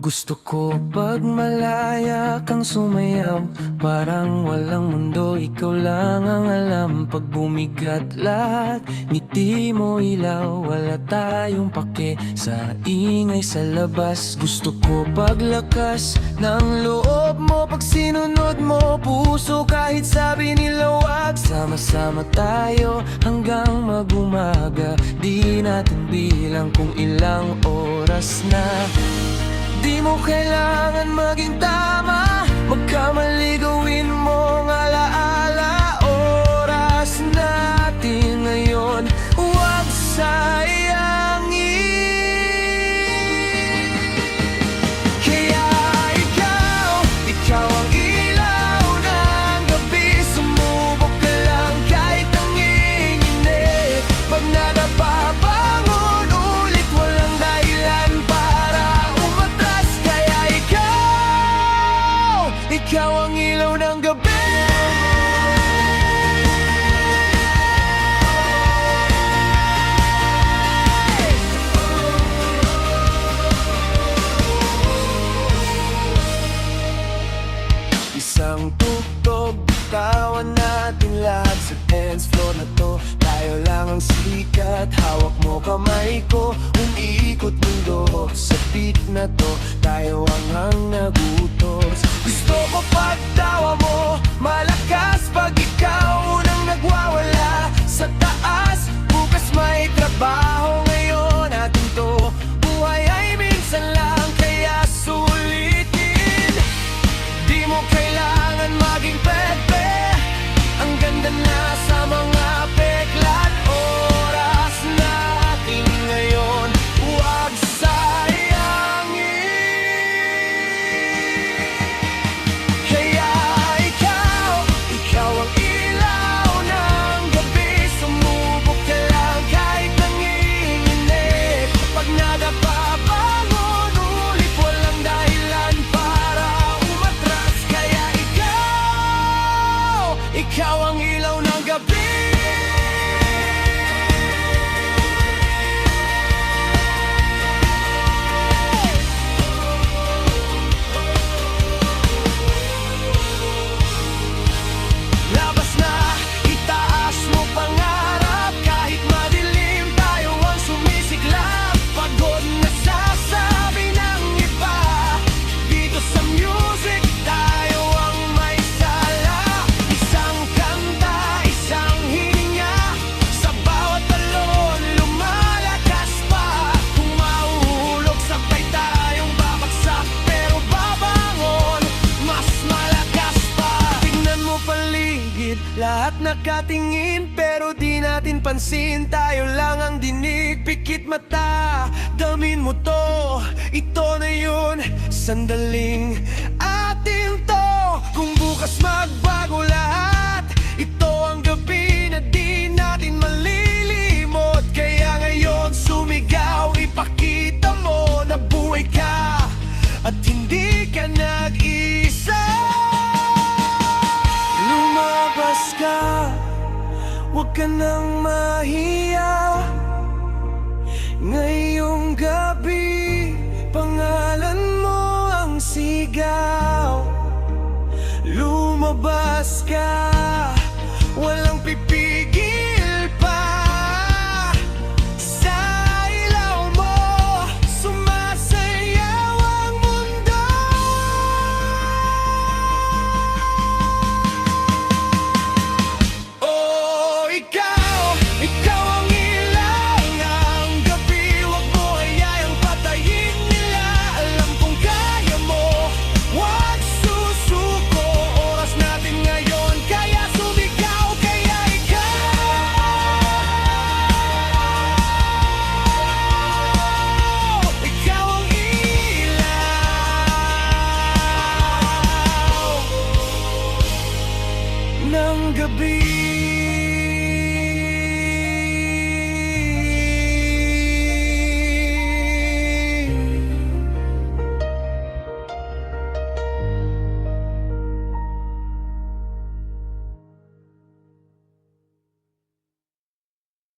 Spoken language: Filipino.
Gusto ko pag malaya kang sumayaw, parang walang mundo, ikaw lang ang alam. Pag bumigat lahat, ngiti mo ilaw, wala tayong pake sa ingay sa labas. Gusto ko paglakas ng loob mo, pag sinunod mo puso kahit sabi nila wag. Sama-sama tayo hanggang mag-umaga, di natin bilang kung ilang oras na. Di mo kailangan maging tama, magkamali gawin mong alaala. Oras natin ngayon, huwag sayangin. Kaya ikaw ang ilaw ng gabi. Sumubok ka lang kahit nanginginig. Pag nadapabangon ulit, walang dahilan para umatras. Kaya ikaw ang ilaw ng gabi. Isang tugtog, bitawan natin lahat sa dance floor na to. Tayo lang ang sikat, hawak mo kamay ko, umiikot mundo. Sa beat na to, tayo ang nagutos. Gusto ko pagtawa mo, malakas pag ikaw unang nagwawala. Sa taas, bukas may trabaho, ngayon natin to. Buhay ay minsan lang, kaya sulitin. Di mo kailangan maging pepe, ang ganda na sa mga peklat. Oras natin ngayon, huwag sayangin. Kaya ikaw ang ilaw ng gabi. Sumubok ka lang kahit nanginginig. Pag nadapabangon ulit, walang dahilan para umatras. Kaya ikaw ang ilaw ng gabi. Labas na, itaas mo pangarap. Kahit madilim, tayo ang sumisiklab. Pagod na sasabi ng iba, dito sa music tayo ang may sala. Isang kanta, isang hininga, sa bawat talon lumalakas pa. Kung mahuhulog, sabay tayong babagsak, pero babangon, mas malakas pa. Tingnan mo paligid, lahat nakatingin, pero di natin pansin. Tayo lang ang dinig, pikit mata, damin mo to. Ito na yun, sandaling atin to. Kung bukas magbago lahat, ito ang gabi na di natin malilimot. Kaya ngayon sumigaw, ipakita mo na buhay ka at hindi ka nag-isa. Lumabas ka, huwag ka nang mahiya. Ngayong gabi, pangalan mo ang sigaw. Lumabas ka.